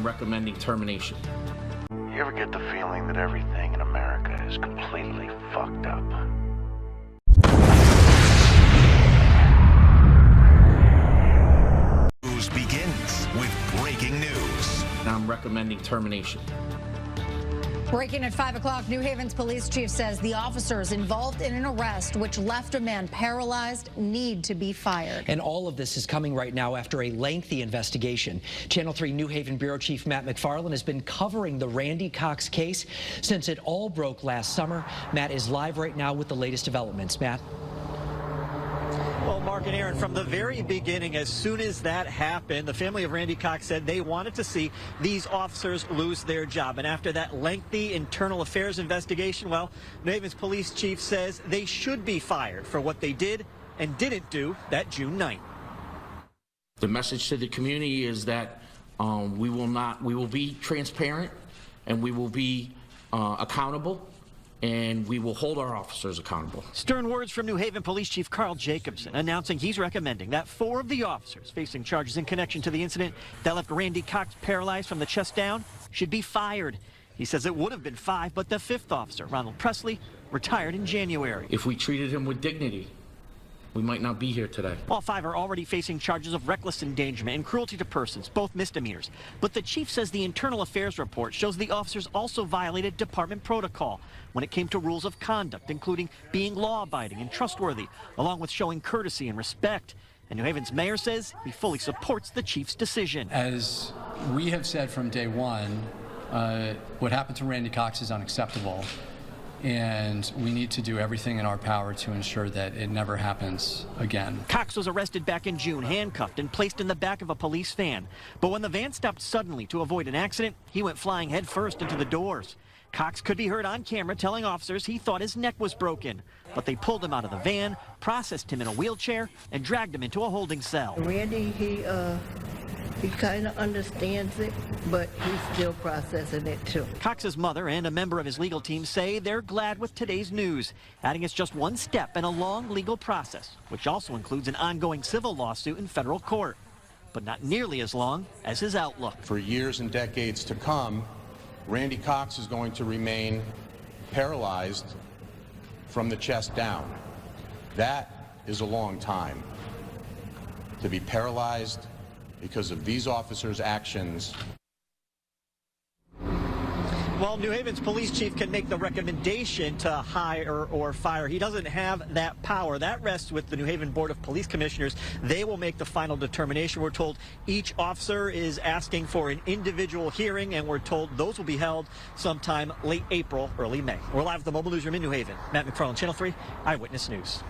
recommending termination. You ever get the feeling that everything in America is completely fucked up? News begins with breaking news. I'm recommending termination. Breaking at 5 o'clock, New Haven's police chief says the officers involved in an arrest which left a man paralyzed need to be fired. And all of this is coming right now after a lengthy investigation. Channel 3 New Haven Bureau Chief Matt McFarland has been covering the Randy Cox case since it all broke last summer. Matt is live right now with the latest developments. Matt. Well, Mark and Aaron, from the very beginning, as soon as that happened, the family of Randy Cox said they wanted to see these officers lose their job. And after that lengthy internal affairs investigation, well, New Haven's police chief says they should be fired for what they did and didn't do that June 9th. The message to the community is that we will be transparent, and we will be accountable, and we will hold our officers accountable. Stern words from New Haven Police Chief Karl Jacobson announcing he's recommending that 4 of the officers facing charges in connection to the incident that left Randy Cox paralyzed from the chest down should be fired. He says it would have been 5, but the 5th officer, Ronald Presley, retired in January. If we treated him with dignity, we might not be here today. All 5 are already facing charges of reckless endangerment and cruelty to persons, both misdemeanors. But the chief says the internal affairs report shows the officers also violated department protocol when it came to rules of conduct, including being law-abiding and trustworthy, along with showing courtesy and respect. And New Haven's mayor says he fully supports the chief's decision. As we have said from day one, what happened to Randy Cox is unacceptable. And we need to do everything in our power to ensure that it never happens again. Cox was arrested back in June, handcuffed and placed in the back of a police van. But when the van stopped suddenly to avoid an accident, he went flying headfirst into the doors. Cox could be heard on camera telling officers he thought his neck was broken. But they pulled him out of the van, processed him in a wheelchair, and dragged him into a holding cell. Randy, he kind of understands it, but he's still processing it too. Cox's mother and a member of his legal team say they're glad with today's news, adding it's just one step in a long legal process, which also includes an ongoing civil lawsuit in federal court, but not nearly as long as his outlook. For years and decades to come, Randy Cox is going to remain paralyzed from the chest down. That is a long time. To be paralyzed because of these officers' actions. While New Haven's police chief can make the recommendation to hire or fire, he doesn't have that power. That rests with the New Haven Board of Police Commissioners. They will make the final determination. We're told each officer is asking for an individual hearing, and we're told those will be held sometime late April, early May. We're live at the Mobile Newsroom in New Haven. Matt McFarland, Channel 3 Eyewitness News.